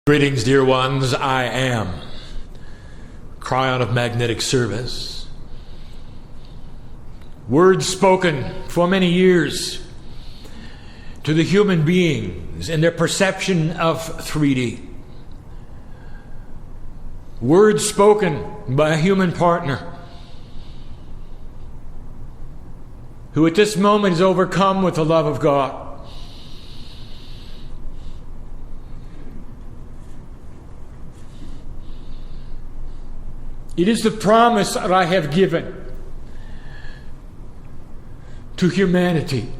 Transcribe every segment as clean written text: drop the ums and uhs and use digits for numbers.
Greetings, dear ones. I am Kryon of Magnetic Service. Words spoken for many years to the human beings in their perception of 3D. Words spoken by a human partner who at this moment is overcome with the love of God. It is the promise that I have given to humanity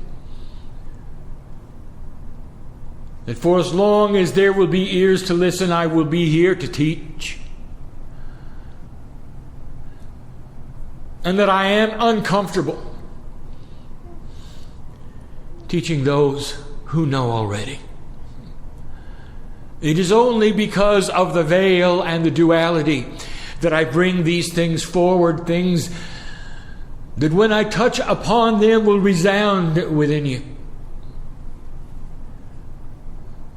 that for as long as there will be ears to listen, I will be here to teach. And that I am uncomfortable teaching those who know already. It is only because of the veil and the duality that I bring these things forward, things that when I touch upon them will resound within you.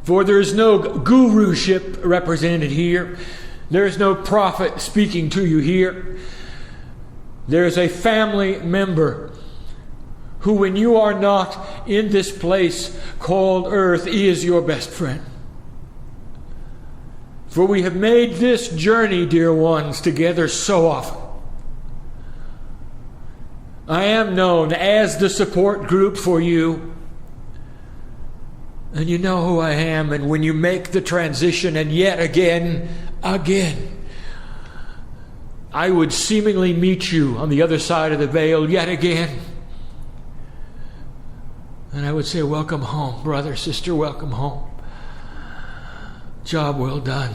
For there is no guruship represented here. There is no prophet speaking to you here. There is a family member who, when you are not in this place called earth, is your best friend. For we have made this journey, dear ones, together so often. I am known as the support group for you. And you know who I am. And when you make the transition, and yet again, I would seemingly meet you on the other side of the veil yet again. And I would say, welcome home, brother, sister, welcome home. Job well done.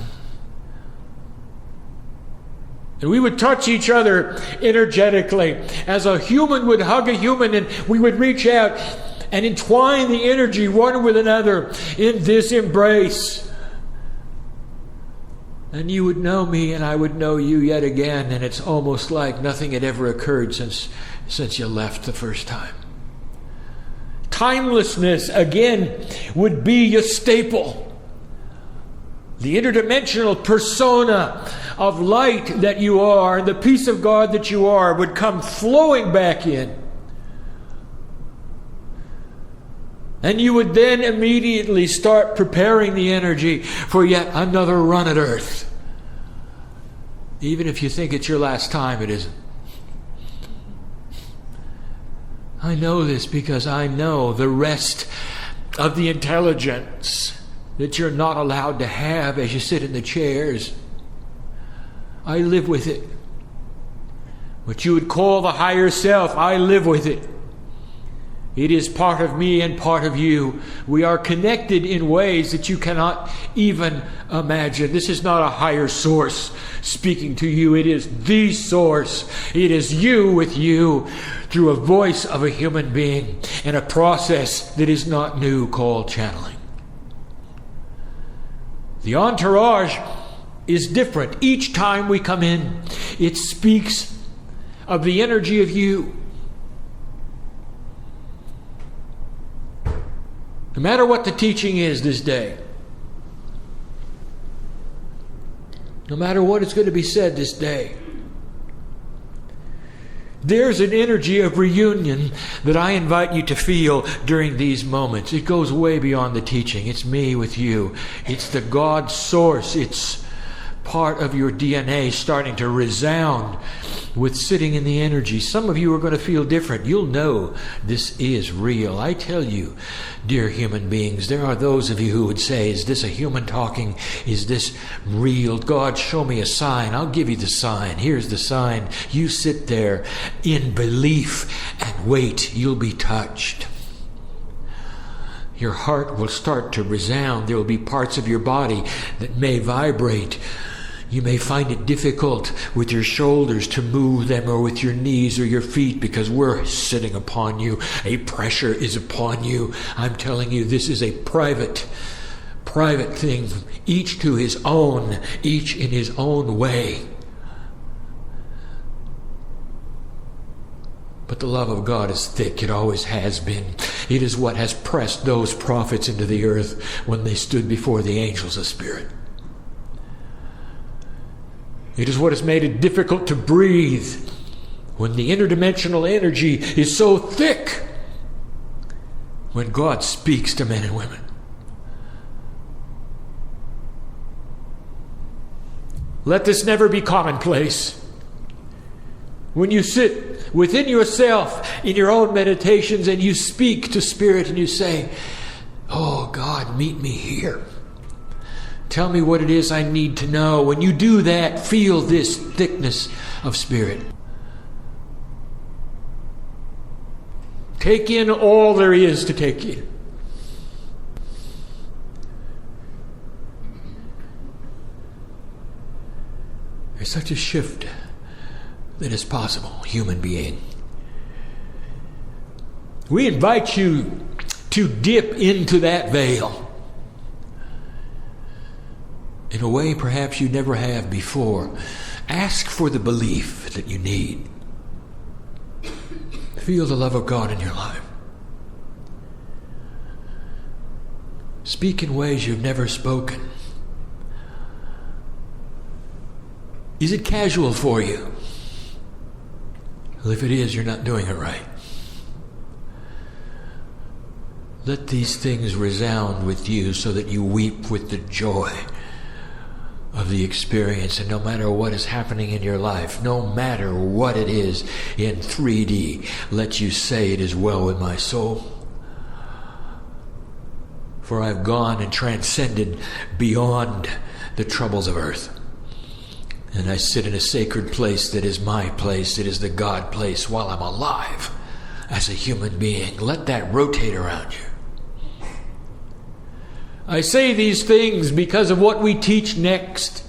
And we would touch each other energetically as a human would hug a human, and we would reach out and entwine the energy one with another in this embrace. And you would know me and I would know you yet again, and it's almost like nothing had ever occurred since you left the first time. Timelessness, again, would be your staple. The interdimensional persona of light that you are, and the peace of God that you are, would come flowing back in. And you would then immediately start preparing the energy for yet another run at earth. Even if you think it's your last time, it isn't. I know this because I know the rest of the intelligence that you're not allowed to have as you sit in the chairs. I live with it. What you would call the higher self, I live with it. It is part of me and part of you. We are connected in ways that you cannot even imagine. This is not a higher source speaking to you. It is the source. It is you with you through a voice of a human being and a process that is not new called channeling. The entourage is different. Each time we come in, it speaks of the energy of you. No matter what the teaching is this day, no matter what is going to be said this day, there's an energy of reunion that I invite you to feel during these moments. It goes way beyond the teaching. It's me with you. It's the God source. It's part of your DNA starting to resound with sitting in the energy. Some of you are going to feel different. You'll know this is real. I tell you, dear human beings, there are those of you who would say, is this a human talking? Is this real? God, show me a sign. I'll give you the sign. Here's the sign. You sit there in belief and wait. You'll be touched. Your heart will start to resound. There will be parts of your body that may vibrate. You may find it difficult with your shoulders to move them, or with your knees or your feet, because we're sitting upon you. A pressure is upon you. I'm telling you, this is a private thing. Each to his own, each in his own way. But the love of God is thick. It always has been. It is what has pressed those prophets into the earth when they stood before the angels of spirit. It is what has made it difficult to breathe when the interdimensional energy is so thick when God speaks to men and women. Let this never be commonplace. When you sit within yourself in your own meditations and you speak to Spirit and you say, "Oh God, meet me here. Tell me what it is I need to know." When you do that, feel this thickness of Spirit. Take in all there is to take in. There's such a shift that is possible, human being. We invite you to dip into that veil in a way perhaps you never have before. Ask for the belief that you need. Feel the love of God in your life. Speak in ways you've never spoken. Is it casual for you? Well, if it is, you're not doing it right. Let these things resound with you so that you weep with the joy of the experience. And no matter what is happening in your life, no matter what it is in 3D, let you say, "It is well with my soul. For I've gone and transcended beyond the troubles of earth. And I sit in a sacred place that is my place. It is the God place while I'm alive as a human being." Let that rotate around you. I say these things because of what we teach next.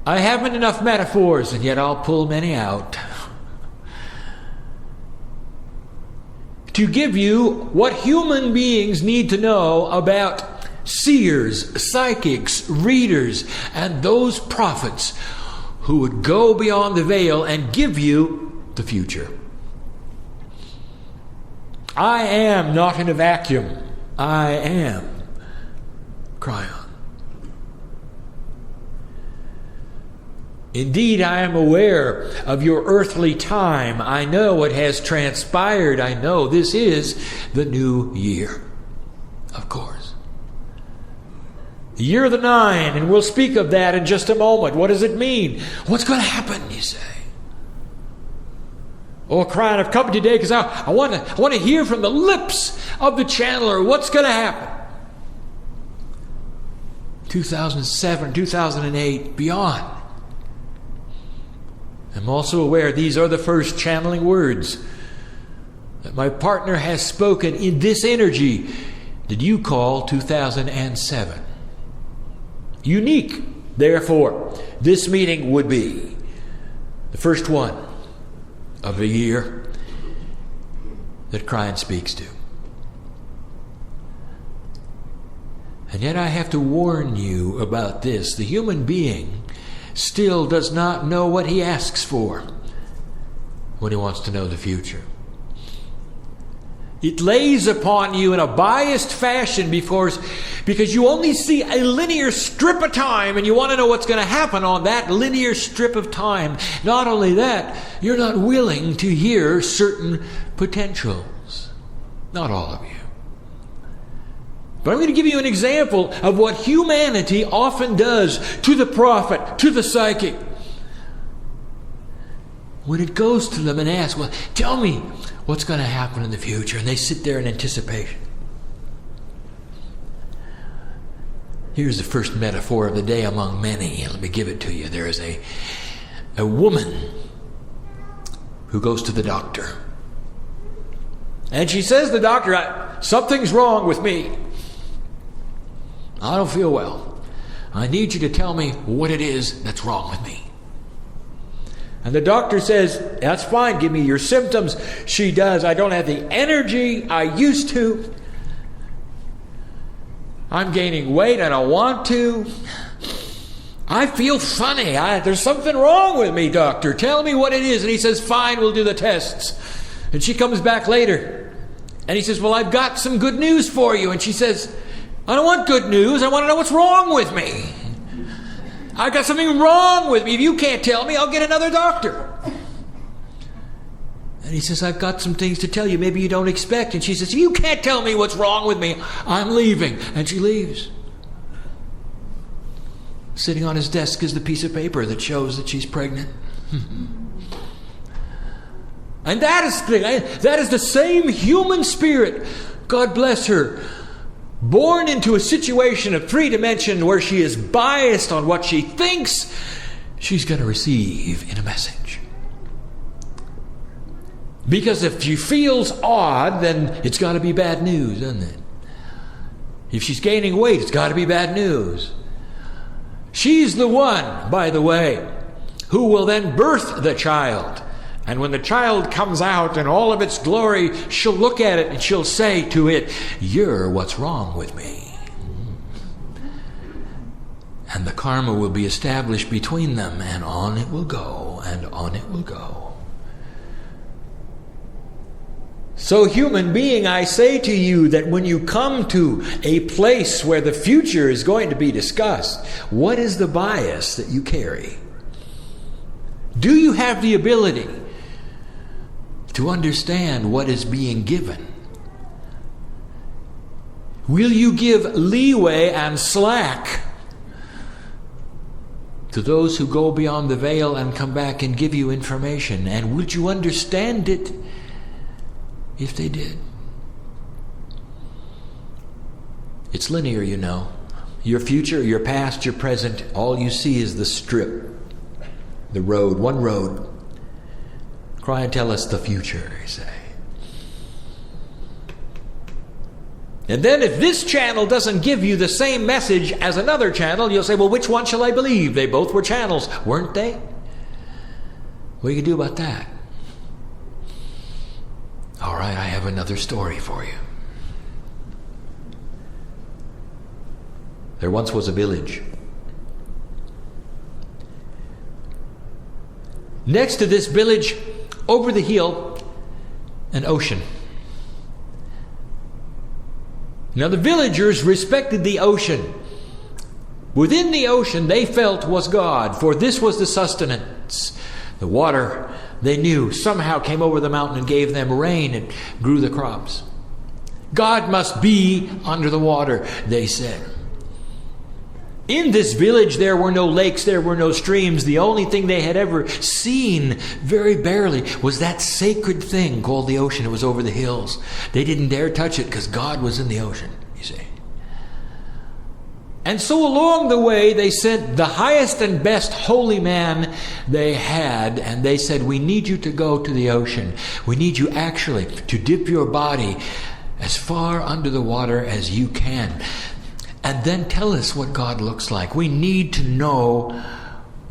I haven't enough metaphors, and yet I'll pull many out to give you what human beings need to know about seers, psychics, readers, and those prophets who would go beyond the veil and give you the future. I am not in a vacuum. I am Kryon. Indeed, I am aware of your earthly time. I know what has transpired. I know this is the new year, of course. The year of the 9, and we'll speak of that in just a moment. What does it mean? What's going to happen, you say? Oh, Kryon, I've come today because I want to hear from the lips of the channeler what's going to happen. 2007, 2008, beyond. I'm also aware these are the first channeling words that my partner has spoken in this energy that you call 2007. Unique, therefore, this meeting would be the first one of the year that Kryon speaks to. And yet I have to warn you about this. The human being still does not know what he asks for when he wants to know the future. It lays upon you in a biased fashion because you only see a linear strip of time and you want to know what's going to happen on that linear strip of time. Not only that, you're not willing to hear certain potentials. Not all of you. But I'm going to give you an example of what humanity often does to the prophet, to the psychic. When it goes to them and asks, well, tell me what's going to happen in the future. And they sit there in anticipation. Here's the first metaphor of the day among many. Let me give it to you. There is a woman who goes to the doctor. And she says to the doctor, something's wrong with me. I don't feel well. I need you to tell me what it is that's wrong with me. And the doctor says, that's fine, give me your symptoms. She does. I don't have the energy I used to. I'm gaining weight. I don't want to. I feel funny. There's something wrong with me, doctor. Tell me what it is. And he says, fine, we'll do the tests. And she comes back later. And he says, well, I've got some good news for you. And she says, I don't want good news. I want to know what's wrong with me. I got something wrong with me. If you can't tell me, I'll get another doctor. And he says, I've got some things to tell you maybe you don't expect. And she says, if you can't tell me what's wrong with me, I'm leaving. And she leaves. Sitting on his desk is the piece of paper that shows that she's pregnant. And that is the same human spirit, God bless her, born into a situation of 3 dimension where she is biased on what she thinks she's going to receive in a message. Because if she feels odd, then it's got to be bad news, isn't it? If she's gaining weight, it's got to be bad news. She's the one, by the way, who will then birth the child. And when the child comes out in all of its glory, she'll look at it and she'll say to it, you're what's wrong with me. And the karma will be established between them, and on it will go, and on it will go. So, human being, I say to you that when you come to a place where the future is going to be discussed, what is the bias that you carry? Do you have the ability to understand what is being given? Will you give leeway and slack to those who go beyond the veil and come back and give you information? And would you understand it if they did? It's linear, you know. Your future, your past, your present, all you see is the strip, the road, one road. Kryon, tell us the future, they say. And then if this channel doesn't give you the same message as another channel, you'll say, well, which one shall I believe? They both were channels, weren't they? What do you do about that? All right, I have another story for you. There once was a village. Next to this village, over the hill, an ocean. Now the villagers respected the ocean. Within the ocean they felt was God, for this was the sustenance. The water, they knew, somehow came over the mountain and gave them rain and grew the crops. God must be under the water, they said. In this village there were no lakes, there were no streams. The only thing they had ever seen, very barely, was that sacred thing called the ocean. It was over the hills. They didn't dare touch it because God was in the ocean, you see. And so along the way they sent the highest and best holy man they had, and they said, we need you to go to the ocean. We need you actually to dip your body as far under the water as you can. And then tell us what God looks like. We need to know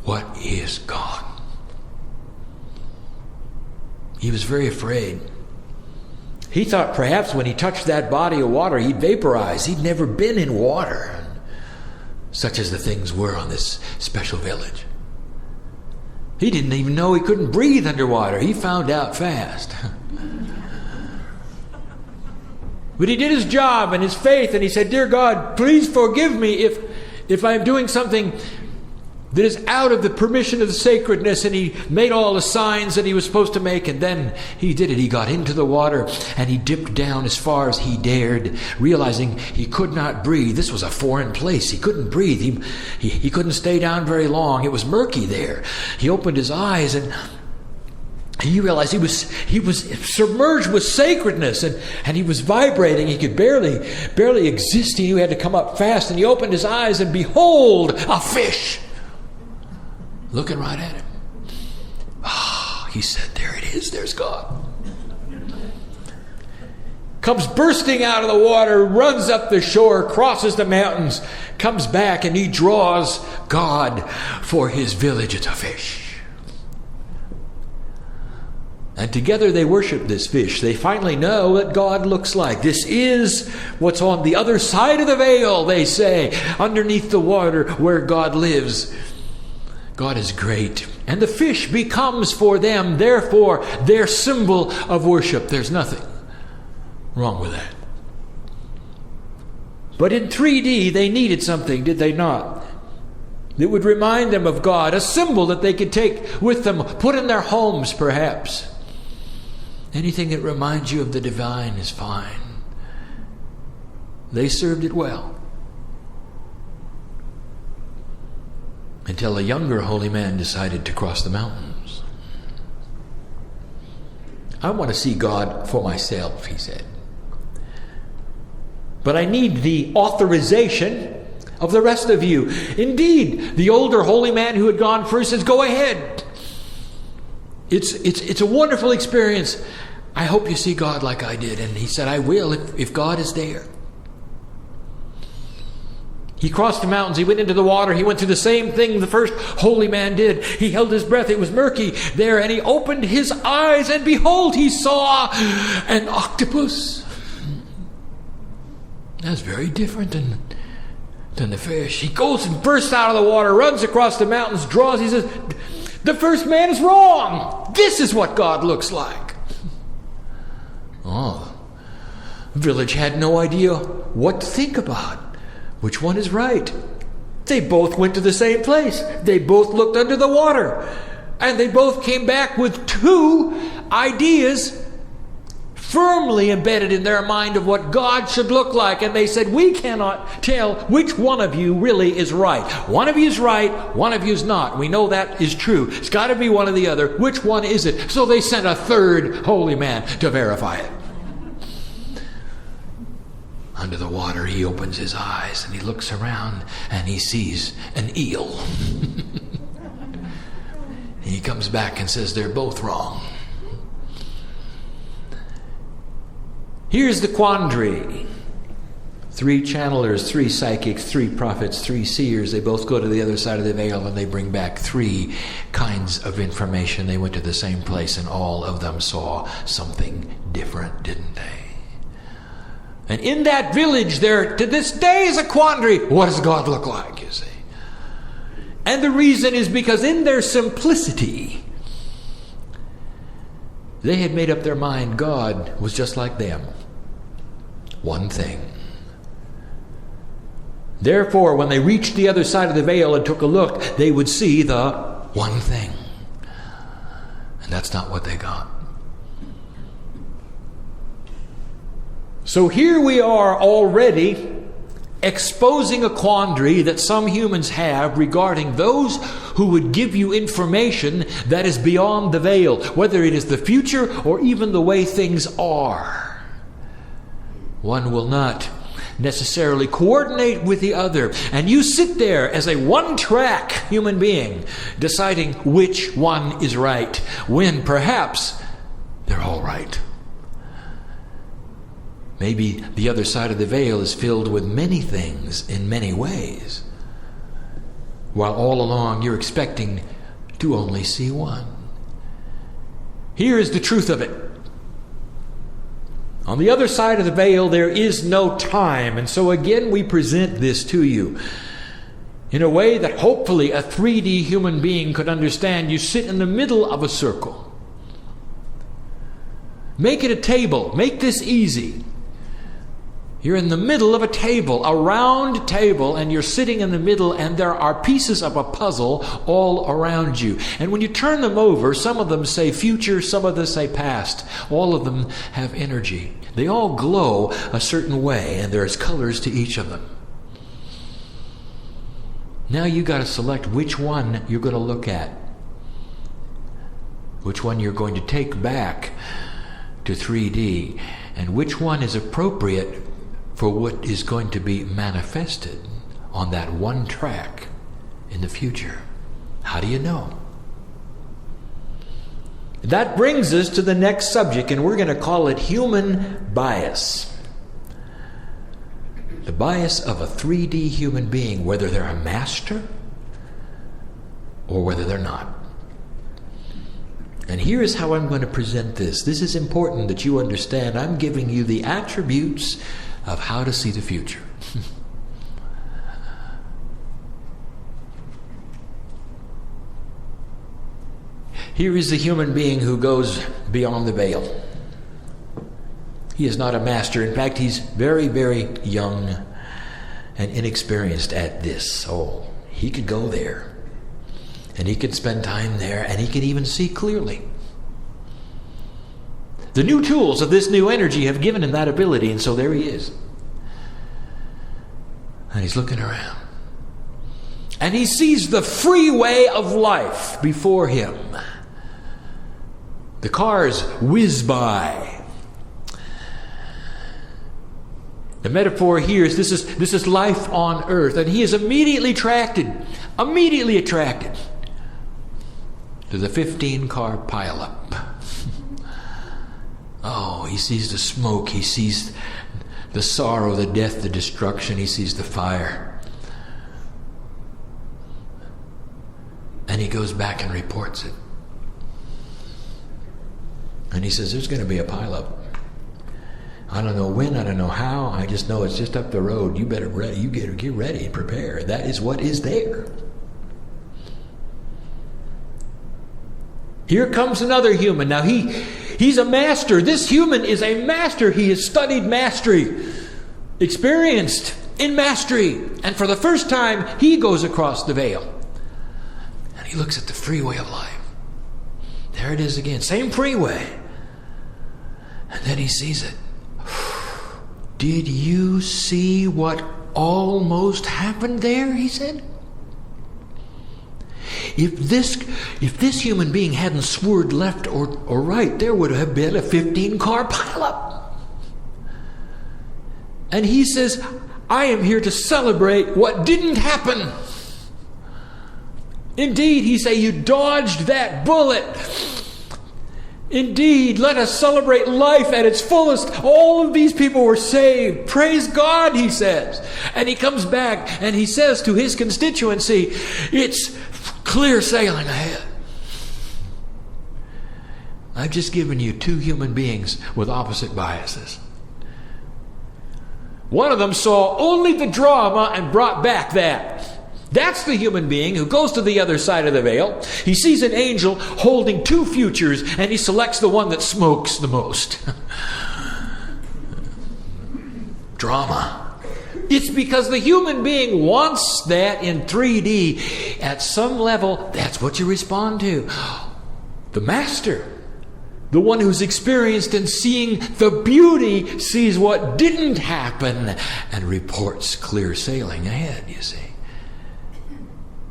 what is God. He was very afraid. He thought perhaps when he touched that body of water, he'd vaporize. He'd never been in water, such as the things were on this special village. He didn't even know he couldn't breathe underwater. He found out fast. But he did his job and his faith, and he said, dear God, please forgive me if I'm doing something that is out of the permission of the sacredness. And he made all the signs that he was supposed to make, and then he did it. He got into the water and he dipped down as far as he dared, realizing he could not breathe. This was a foreign place. He couldn't breathe. He couldn't stay down very long. It was murky there. He opened his eyes and he realized he was submerged with sacredness, and he was vibrating. He could barely exist. He had to come up fast, and he opened his eyes, and behold, a fish looking right at him. He said, there it is, there's God. Comes bursting out of the water, runs up the shore, crosses the mountains, comes back, and he draws God for his village. It's a fish. And together they worship this fish. They finally know what God looks like. This is what's on the other side of the veil, they say, underneath the water where God lives. God is great. And the fish becomes for them, therefore, their symbol of worship. There's nothing wrong with that. But in 3D, they needed something, did they not? that would remind them of God, a symbol that they could take with them, put in their homes perhaps. Anything that reminds you of the divine is fine. They served it well. Until a younger holy man decided to cross the mountains. I want to see God for myself, he said. But I need the authorization of the rest of you. Indeed, the older holy man who had gone first says, go ahead. It's a wonderful experience. I hope you see God like I did. And he said, I will if God is there. He crossed the mountains. He went into the water. He went through the same thing the first holy man did. He held his breath. It was murky there. And he opened his eyes. And behold, he saw an octopus. That's very different than the fish. He goes and bursts out of the water, runs across the mountains, draws. He says, the first man is wrong. This is what God looks like. Oh, the village had no idea what to think about. Which one is right? They both went to the same place. They both looked under the water. And they both came back with two ideas firmly embedded in their mind of what God should look like. And they said, we cannot tell which one of you really is right. One of you is right, one of you is not. We know that is true. It's got to be one or the other. Which one is it? So they sent a third holy man to verify it. Under the water, he opens his eyes and he looks around and he sees an eel. He comes back and says they're both wrong. Here's the quandary. 3 channelers, 3 psychics, 3 prophets, 3 seers. They both go to the other side of the veil and they bring back 3 kinds of information. They went to the same place and all of them saw something different, didn't they? And in that village there, to this day, is a quandary. What does God look like, you see? And the reason is because in their simplicity, they had made up their mind God was just like them. One thing. Therefore, when they reached the other side of the veil and took a look, they would see the one thing. And that's not what they got. So here we are already exposing a quandary that some humans have regarding those who would give you information that is beyond the veil, whether it is the future or even the way things are. One will not necessarily coordinate with the other, and you sit there as a one-track human being deciding which one is right, when perhaps they're all right. Maybe the other side of the veil is filled with many things in many ways, while all along you're expecting to only see one. Here is the truth of it. On the other side of the veil, there is no time, and so again we present this to you in a way that hopefully a 3D human being could understand. You sit in the middle of a circle. Make it a table. Make this easy. You're in the middle of a table, a round table, and you're sitting in the middle, and there are pieces of a puzzle all around you. And when you turn them over, some of them say future, some of them say past. All of them have energy. They all glow a certain way, and there's colors to each of them. Now you got to select which one you're going to look at, which one you're going to take back to 3D, and which one is appropriate for what is going to be manifested on that one track in the future. How do you know? That brings us to the next subject, and we're going to call it human bias. The bias of a 3D human being, whether they're a master or whether they're not. And here is how I'm going to present this. This is important that you understand. I'm giving you the attributes of how to see the future. Here is the human being who goes beyond the veil. He is not a master. In fact, he's very, very young and inexperienced at this. Oh, he could go there. And he could spend time there, and he could even see clearly. The new tools of this new energy have given him that ability, and so there he is. And he's looking around. And he sees the freeway of life before him. The cars whiz by. The metaphor here is this is life on earth, and he is immediately attracted to the 15-car pileup. Oh, he sees the smoke, he sees the sorrow, the death, the destruction, he sees the fire. And he goes back and reports it. And he says, there's going to be a pileup. I don't know when, I don't know how, I just know it's just up the road. You better get ready and prepare. That is what is there. Here comes another human. Now he's a master. This human is a master. He has studied mastery, experienced in mastery. And for the first time, he goes across the veil. And he looks at the freeway of life. There it is again. Same freeway. And then he sees it. Did you see what almost happened there? He said. If this human being hadn't swerved left or right, there would have been a 15-car pileup. And he says, I am here to celebrate what didn't happen. Indeed, he said, you dodged that bullet. Indeed, let us celebrate life at its fullest. All of these people were saved. Praise God, he says. And he comes back and he says to his constituency, it's clear sailing ahead. I've just given you two human beings with opposite biases. One of them saw only the drama and brought back that. That's the human being who goes to the other side of the veil. He sees an angel holding two futures, and he selects the one that smokes the most. Drama. It's because the human being wants that in 3D. At some level, that's what you respond to. The master, the one who's experienced in seeing the beauty, sees what didn't happen and reports clear sailing ahead, you see.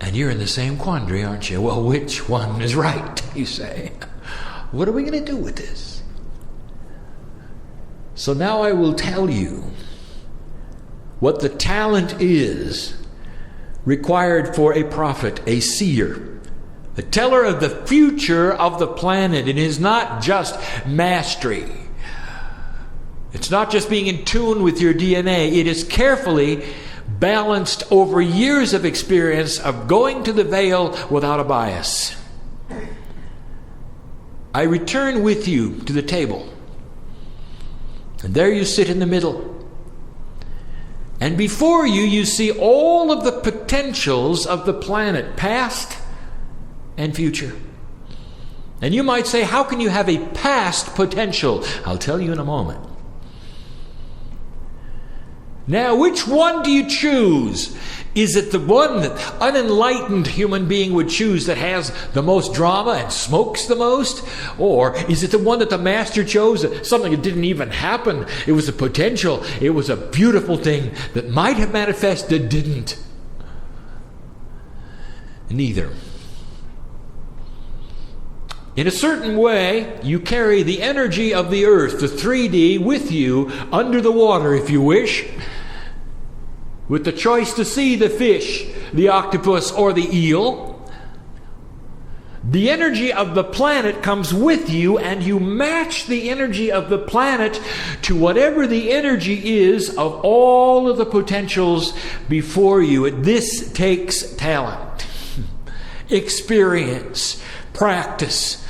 And you're in the same quandary, aren't you? Well, which one is right, you say? What are we going to do with this? So now I will tell you what the talent is required for a prophet, a seer, a teller of the future of the planet. It is not just mastery. It's not just being in tune with your DNA. It is carefully balanced over years of experience of going to the veil without a bias. I return with you to the table. And there you sit in the middle. And before you, you see all of the potentials of the planet, past and future. And you might say, how can you have a past potential? I'll tell you in a moment. Now, which one do you choose? Is it the one that unenlightened human being would choose that has the most drama and smokes the most? Or is it the one that the master chose, something that didn't even happen? It was a potential. It was a beautiful thing that might have manifested, didn't. Neither. In a certain way, you carry the energy of the earth, the 3D, with you under the water, if you wish, with the choice to see the fish, the octopus, or the eel. The energy of the planet comes with you, and you match the energy of the planet to whatever the energy is of all of the potentials before you. This takes talent, experience, practice.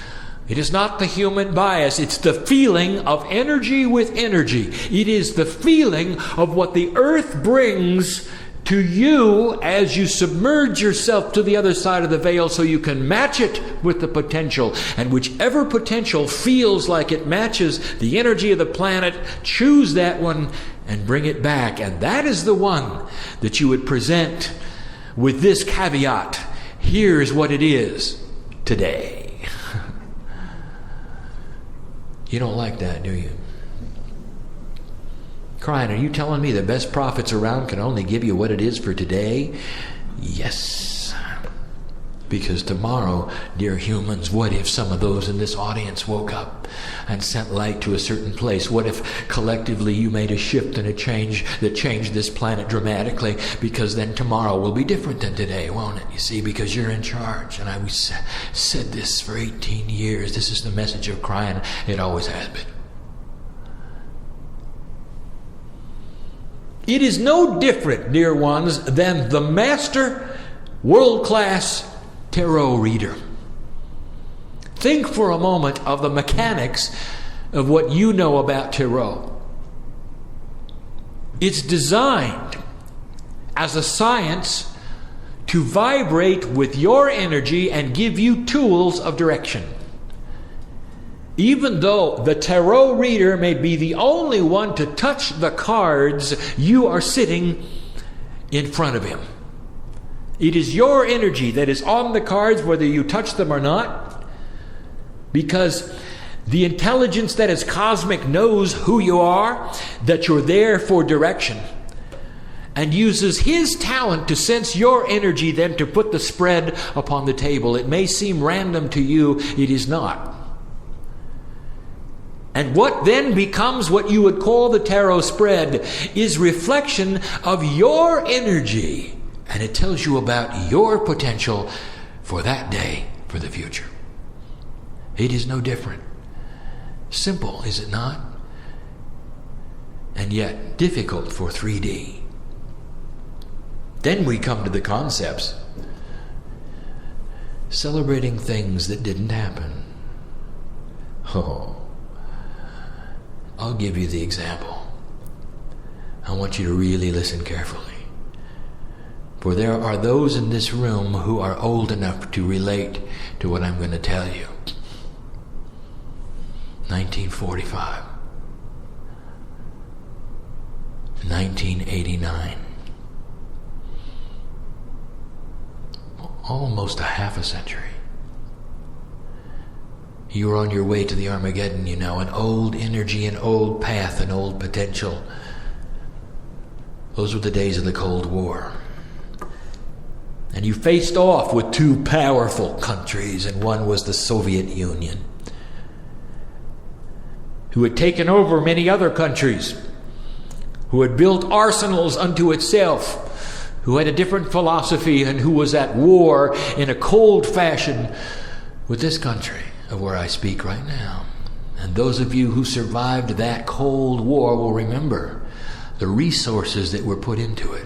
It is not the human bias. It's the feeling of energy with energy. It is the feeling of what the earth brings to you as you submerge yourself to the other side of the veil so you can match it with the potential. And whichever potential feels like it matches the energy of the planet, choose that one and bring it back. And that is the one that you would present with this caveat. Here's what it is today. You don't like that, do you? Kryon, are you telling me the best prophets around can only give you what it is for today? Yes. Because tomorrow, dear humans, what if some of those in this audience woke up and sent light to a certain place? What if collectively you made a shift and a change that changed this planet dramatically? Because then tomorrow will be different than today, won't it? You see, because you're in charge. And I said this for 18 years. This is the message of Kryon. It always has been. It is no different, dear ones, than the master world-class tarot reader. Think for a moment of the mechanics of what you know about tarot. It's designed as a science to vibrate with your energy and give you tools of direction. Even though the tarot reader may be the only one to touch the cards, you are sitting in front of him. It is your energy that is on the cards, whether you touch them or not, because the intelligence that is cosmic knows who you are, that you're there for direction, and uses his talent to sense your energy then to put the spread upon the table. It may seem random to you, it is not. And what then becomes what you would call the tarot spread is reflection of your energy. And it tells you about your potential for that day, for the future. It is no different. Simple, is it not? And yet difficult for 3D. Then we come to the concepts. Celebrating things that didn't happen. Oh, I'll give you the example. I want you to really listen carefully. For there are those in this room who are old enough to relate to what I'm going to tell you. 1945. 1989. Almost a half a century. You were on your way to the Armageddon, you know, an old energy, an old path, an old potential. Those were the days of the Cold War. And you faced off with two powerful countries, and one was the Soviet Union, who had taken over many other countries, who had built arsenals unto itself, who had a different philosophy, and who was at war in a cold fashion with this country of where I speak right now. And those of you who survived that Cold War will remember the resources that were put into it.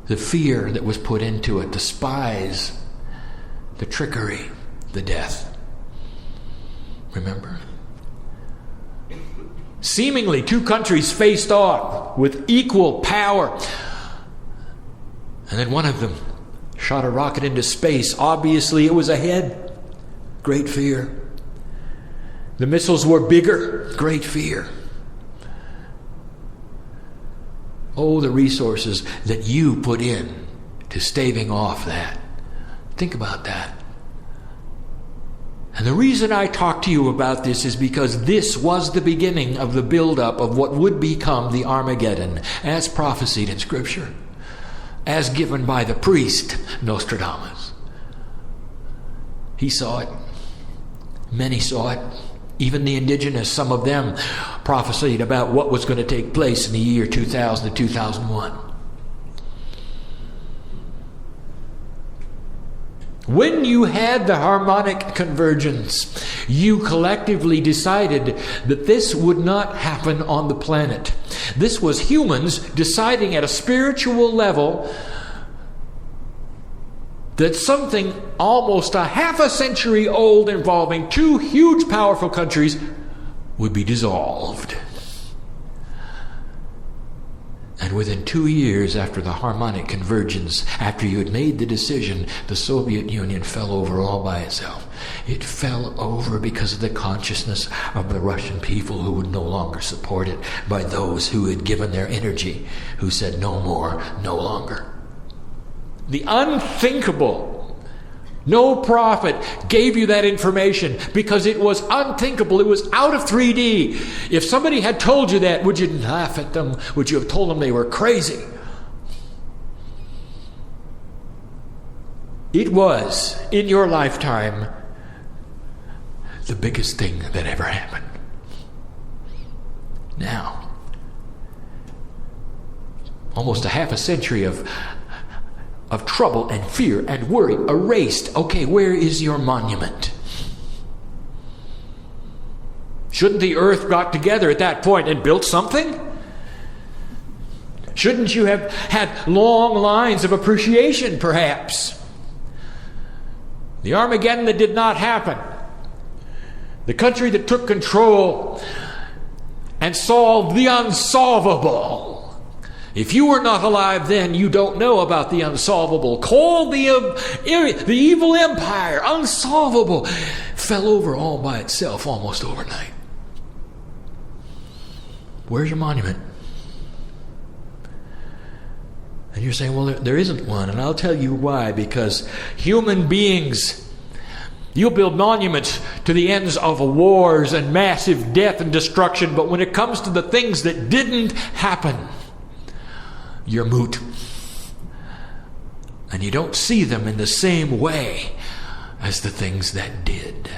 The fear that was put into it, the spies, the trickery, the death. Remember? Seemingly, two countries faced off with equal power. And then one of them shot a rocket into space. Obviously, it was ahead. Great fear. The missiles were bigger. Great fear. Oh, the resources that you put in to staving off that. Think about that. And the reason I talk to you about this is because this was the beginning of the buildup of what would become the Armageddon, as prophesied in Scripture, as given by the priest Nostradamus. He saw it. Many saw it. Even the indigenous, some of them prophesied about what was going to take place in the year 2000 to 2001. When you had the harmonic convergence, you collectively decided that this would not happen on the planet. This was humans deciding at a spiritual level that something almost a half a century old involving two huge powerful countries would be dissolved. And within 2 years after the harmonic convergence, after you had made the decision, the Soviet Union fell over all by itself. It fell over because of the consciousness of the Russian people who would no longer support it, by those who had given their energy, who said no more, no longer. The unthinkable. No prophet gave you that information because it was unthinkable. It was out of 3D. If somebody had told you that, would you laugh at them? Would you have told them they were crazy? It was, in your lifetime, the biggest thing that ever happened. Now, almost a half a century of trouble and fear and worry erased. Okay, where is your monument? Shouldn't the earth got together at that point and built something? Shouldn't you have had long lines of appreciation, perhaps? The Armageddon that did not happen. The country that took control and solved the unsolvable. If you were not alive then, you don't know about the unsolvable. Called the evil empire, unsolvable, fell over all by itself almost overnight. Where's your monument? And you're saying, well, there isn't one. And I'll tell you why. Because human beings, you'll build monuments to the ends of wars and massive death and destruction. But when it comes to the things that didn't happen, you're moot. And you don't see them in the same way as the things that did.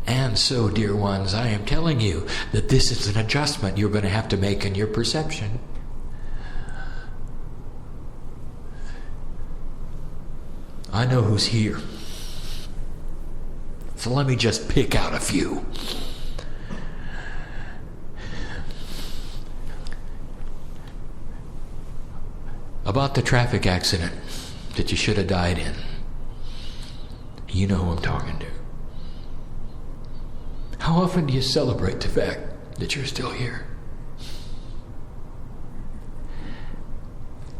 And so, dear ones, I am telling you that this is an adjustment you're going to have to make in your perception. I know who's here. So let me just pick out a few. About the traffic accident that you should have died in. You know who I'm talking to. How often do you celebrate the fact that you're still here?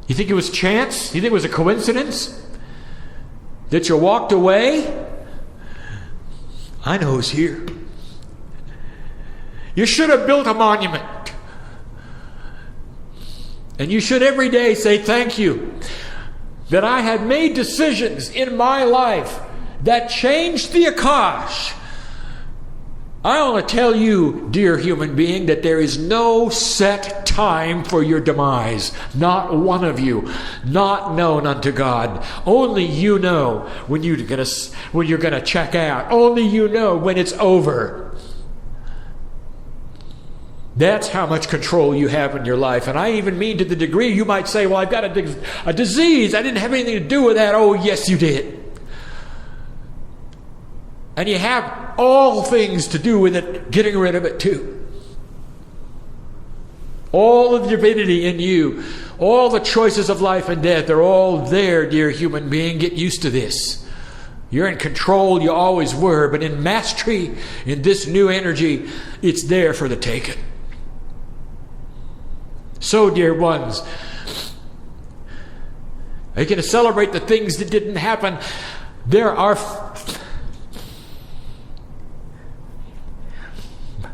You think it was chance? You think it was a coincidence that you walked away? I know who's here. You should have built a monument. And you should every day say thank you that I had made decisions in my life that changed the Akash. I want to tell you, dear human being, that there is no set time for your demise. Not one of you. Not known unto God. Only you know when you're going to check out. Only you know when it's over. That's how much control you have in your life. And I even mean to the degree you might say, well, I've got a disease. I didn't have anything to do with that. Oh, yes, you did. And you have all things to do with it, getting rid of it too. All the divinity in you, all the choices of life and death, they're all there, dear human being. Get used to this. You're in control, you always were, but in mastery, in this new energy, it's there for the taking. So, dear ones, are you going to celebrate the things that didn't happen? There are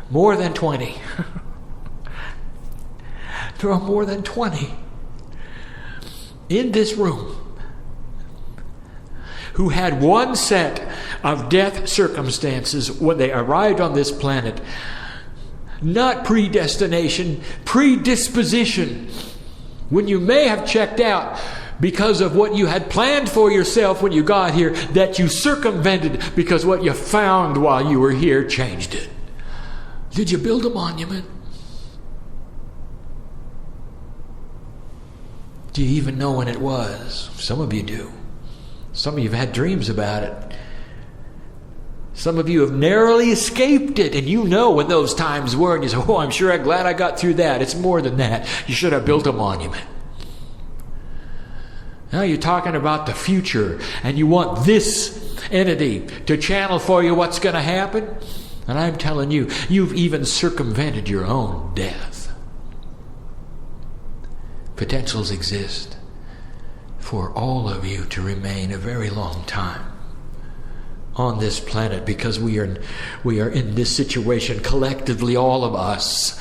more than 20. There are more than 20 in this room who had one set of death circumstances when they arrived on this planet. Not predestination, predisposition. When you may have checked out because of what you had planned for yourself when you got here, that you circumvented because what you found while you were here changed it. Did you build a monument? Do you even know when it was? Some of you do. Some of you have had dreams about it. Some of you have narrowly escaped it, and you know when those times were, and you say, oh, I'm sure I'm glad I got through that. It's more than that. You should have built a monument. Now you're talking about the future, and you want this entity to channel for you what's going to happen. And I'm telling you, you've even circumvented your own death. Potentials exist for all of you to remain a very long time on this planet, because we are in this situation collectively, all of us,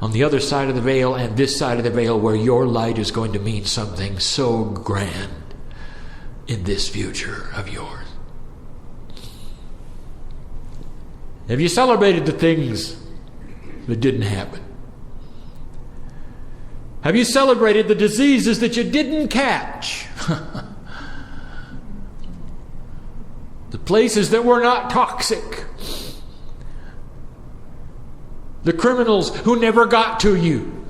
on the other side of the veil and this side of the veil, where your light is going to mean something so grand in this future of yours? Have you celebrated the things that didn't happen? Have you celebrated the diseases that you didn't catch? The places that were not toxic? The criminals who never got to you?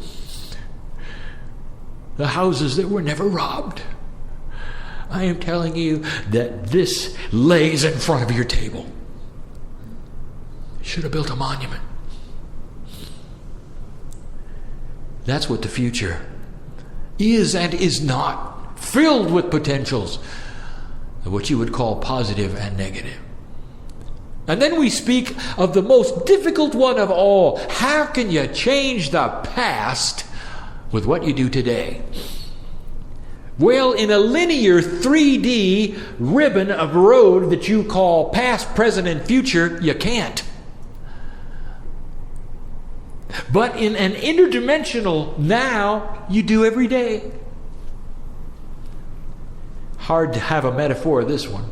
The houses that were never robbed? I am telling you that this lays in front of your table. Should have built a monument. That's what the future is and is not. Filled with potentials of what you would call positive and negative. And then we speak of the most difficult one of all. How can you change the past with what you do today? Well, in a linear 3D ribbon of road that you call past, present, and future, you can't. But in an interdimensional now, you do every day. Hard to have a metaphor of this one,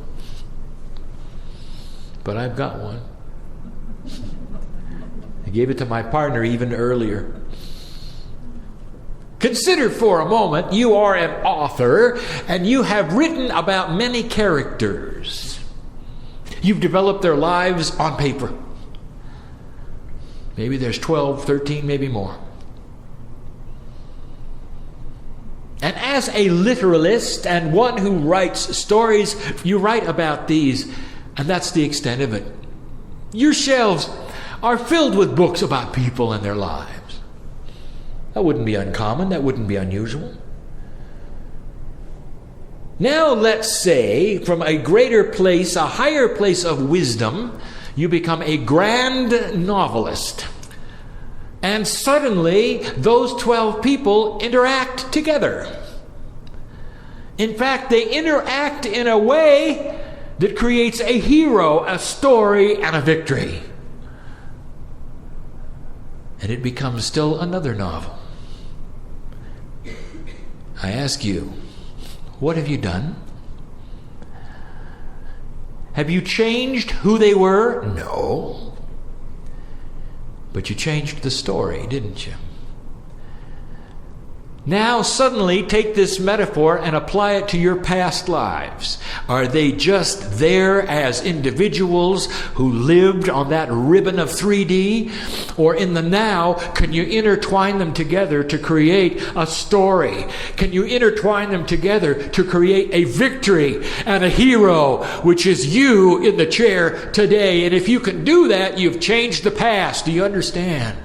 but I've got one. I gave it to my partner even earlier. Consider for a moment you are an author and you have written about many characters. You've developed their lives on paper. Maybe there's 12, 13, maybe more. And as a literalist and one who writes stories, you write about these, and that's the extent of it. Your shelves are filled with books about people and their lives. That wouldn't be uncommon, that wouldn't be unusual. Now let's say, from a greater place, a higher place of wisdom, you become a grand novelist. And suddenly, those 12 people interact together. In fact, they interact in a way that creates a hero, a story, and a victory. And it becomes still another novel. I ask you, what have you done? Have you changed who they were? No. But you changed the story, didn't you? Now suddenly take this metaphor and apply it to your past lives. Are they just there as individuals who lived on that ribbon of 3D? Or in the now, can you intertwine them together to create a story? Can you intertwine them together to create a victory and a hero, which is you in the chair today? And if you can do that, you've changed the past. Do you understand?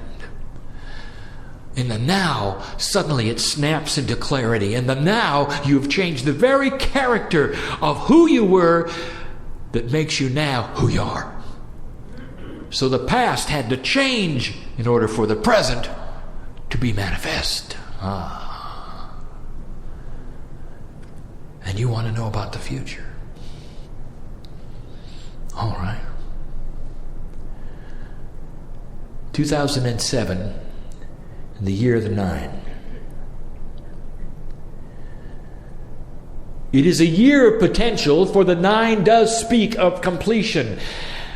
In the now, suddenly it snaps into clarity. In the now, you've changed the very character of who you were that makes you now who you are. So the past had to change in order for the present to be manifest. And you want to know about the future. All right. 2007. The year of the 9. It is a year of potential, for the 9 does speak of completion.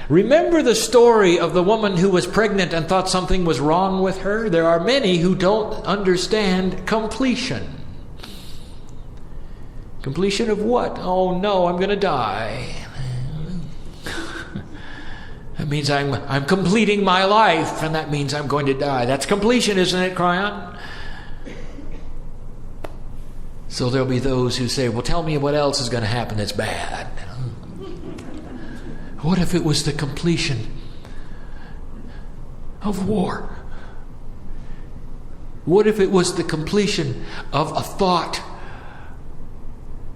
Remember the story of the woman who was pregnant and thought something was wrong with her? There are many who don't understand completion. Completion of what? Oh no, I'm going to die. That means I'm completing my life, and that means I'm going to die. That's completion, isn't it, Kryon? So there'll be those who say, well, tell me what else is going to happen that's bad. What if it was the completion of war? What if it was the completion of a thought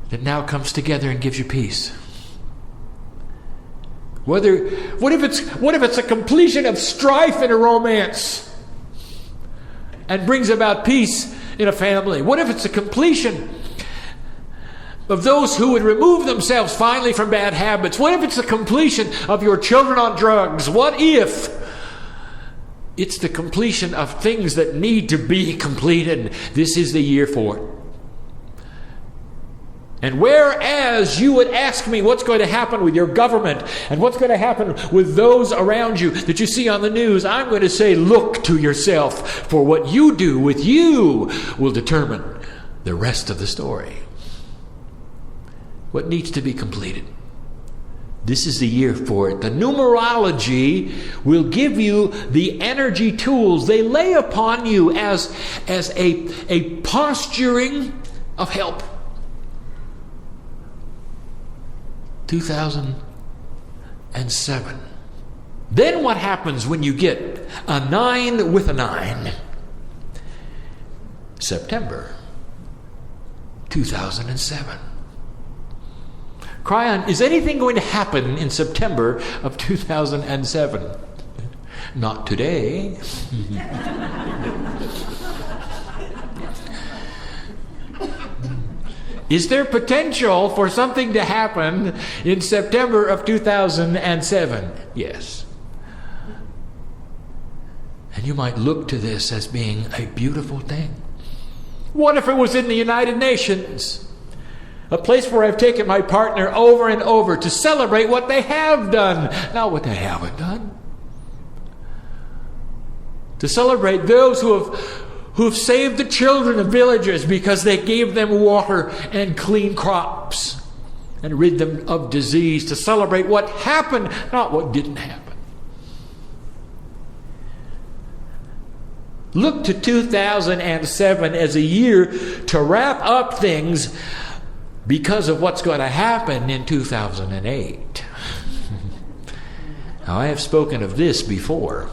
that now comes together and gives you peace? What if it's a completion of strife in a romance and brings about peace in a family? What if it's a completion of those who would remove themselves finally from bad habits? What if it's the completion of your children on drugs? What if it's the completion of things that need to be completed? This is the year for it. And whereas you would ask me what's going to happen with your government and what's going to happen with those around you that you see on the news, I'm going to say, look to yourself, for what you do with you will determine the rest of the story. What needs to be completed? This is the year for it. The numerology will give you the energy tools. They lay upon you as a posturing of help. 2007. Then what happens when you get a 9 with a 9? September 2007. Kryon, is anything going to happen in September of 2007? Not today. Is there potential for something to happen in September of 2007? Yes. And you might look to this as being a beautiful thing. What if it was in the United Nations? A place where I've taken my partner over and over to celebrate what they have done, not what they haven't done. To celebrate those who've saved the children of villages because they gave them water and clean crops and rid them of disease. To celebrate what happened, not what didn't happen. Look to 2007 as a year to wrap up things because of what's going to happen in 2008. Now, I have spoken of this before.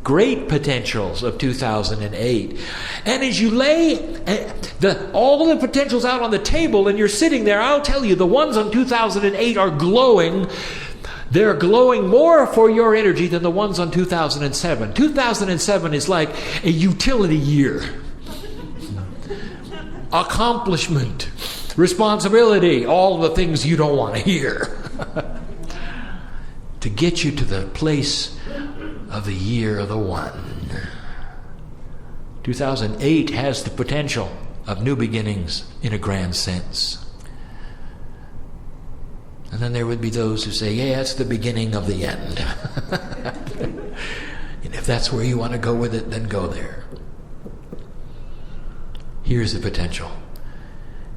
Great potentials of 2008. And as you lay all the potentials out on the table and you're sitting there, I'll tell you, the ones on 2008 are glowing. They're glowing more for your energy than the ones on 2007. 2007 is like a utility year. Accomplishment, responsibility, all the things you don't want to hear. To get you to the place of the year of the one. 2008 has the potential of new beginnings in a grand sense. And then there would be those who say, yeah, it's the beginning of the end. And if that's where you want to go with it, then go there. Here's the potential.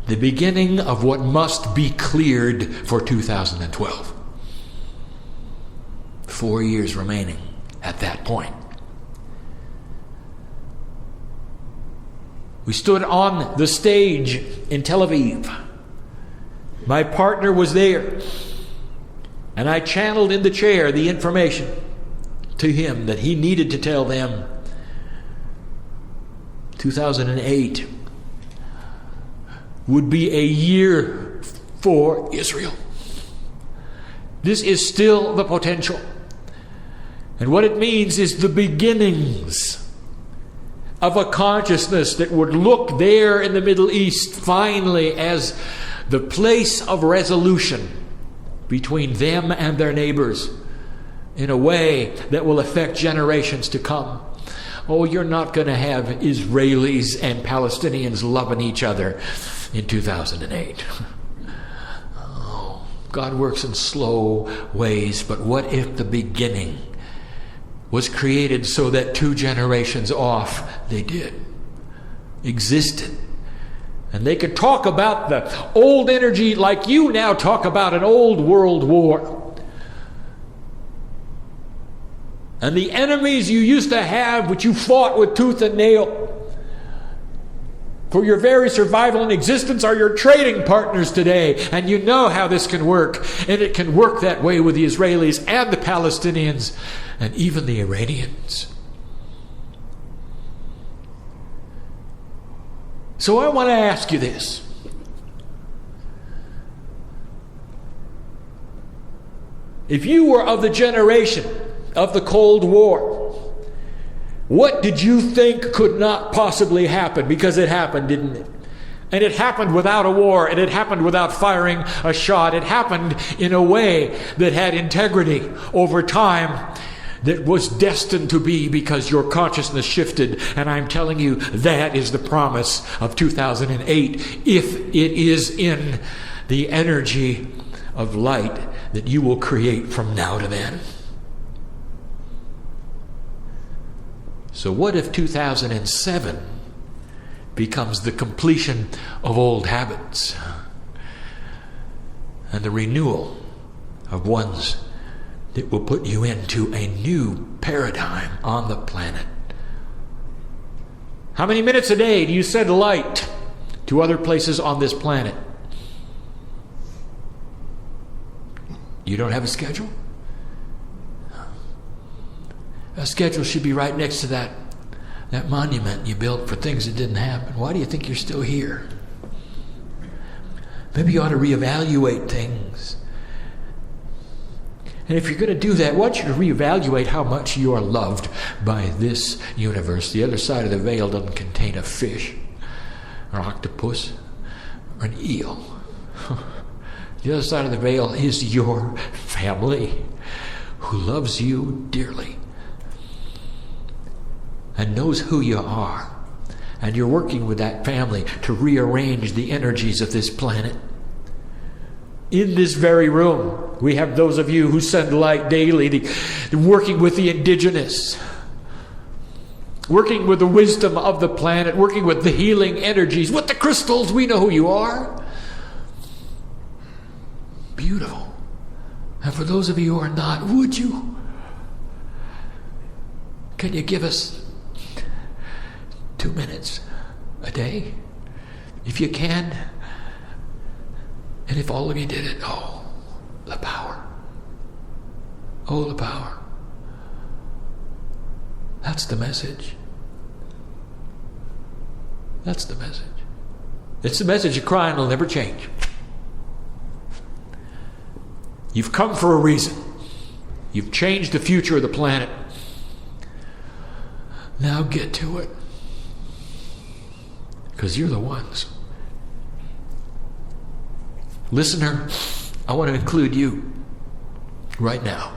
The beginning of what must be cleared for 2012. 4 years remaining at that point. We stood on the stage in Tel Aviv. My partner was there. And I channeled in the chair the information to him that he needed to tell them. 2008 would be a year for Israel. This is still the potential. And what it means is the beginnings of a consciousness that would look there in the Middle East finally as the place of resolution between them and their neighbors in a way that will affect generations to come. Oh, you're not going to have Israelis and Palestinians loving each other in 2008. Oh, God works in slow ways, but what if the beginning was created so that 2 generations off they existed? And they could talk about the old energy like you now talk about an old world war. And the enemies you used to have, which you fought with tooth and nail for your very survival and existence, are your trading partners today. And you know how this can work. And it can work that way with the Israelis and the Palestinians and even the Iranians. So I want to ask you this. If you were of the generation of the Cold War, what did you think could not possibly happen? Because it happened, didn't it? And it happened without a war, and it happened without firing a shot. It happened in a way that had integrity over time. that was destined to be because your consciousness shifted. And I'm telling you, that is the promise of 2008, if it is in the energy of light that you will create from now to then. So what if 2007 becomes the completion of old habits and the renewal of ones that will put you into a new paradigm on the planet? How many minutes a day do you send light to other places on this planet? You don't have a schedule? A schedule should be right next to that monument you built for things that didn't happen. Why do you think you're still here? Maybe you ought to reevaluate things. And if you're going to do that, I want you to reevaluate how much you are loved by this universe. The other side of the veil doesn't contain a fish, or octopus, or an eel. The other side of the veil is your family, who loves you dearly and knows who you are. And you're working with that family to rearrange the energies of this planet. In this very room, we have those of you who send light daily, working with the indigenous, working with the wisdom of the planet, working with the healing energies, with the crystals. We know who you are. Beautiful. And for those of you who are not, would you? Can you give us 2 minutes a day? If you can. And if all of you did it, oh, the power. Oh, the power. That's the message. That's the message. It's the message of Kryon will never change. You've come for a reason. You've changed the future of the planet. Now get to it. Because you're the ones. Listener, I want to include you right now.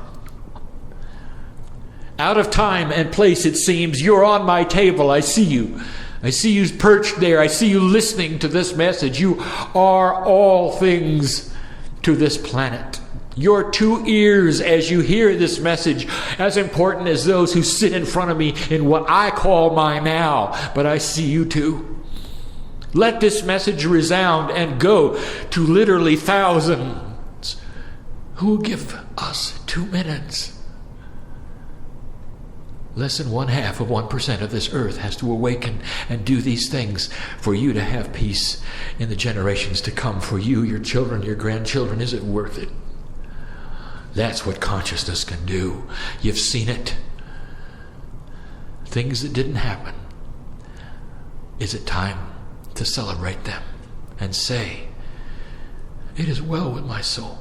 Out of time and place, it seems. You're on my table. I see you. I see you perched there. I see you listening to this message. You are all things to this planet. Your 2 ears as you hear this message, as important as those who sit in front of me in what I call my now. But I see you too. Let this message resound and go to literally thousands who will give us 2 minutes. Less than 1/2 of 1% of this earth has to awaken and do these things for you to have peace in the generations to come. For you, your children, your grandchildren, is it worth it? That's what consciousness can do. You've seen it. Things that didn't happen. Is it time to celebrate them and say, it is well with my soul?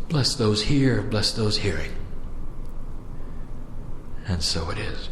Bless those here, bless those hearing. And so it is.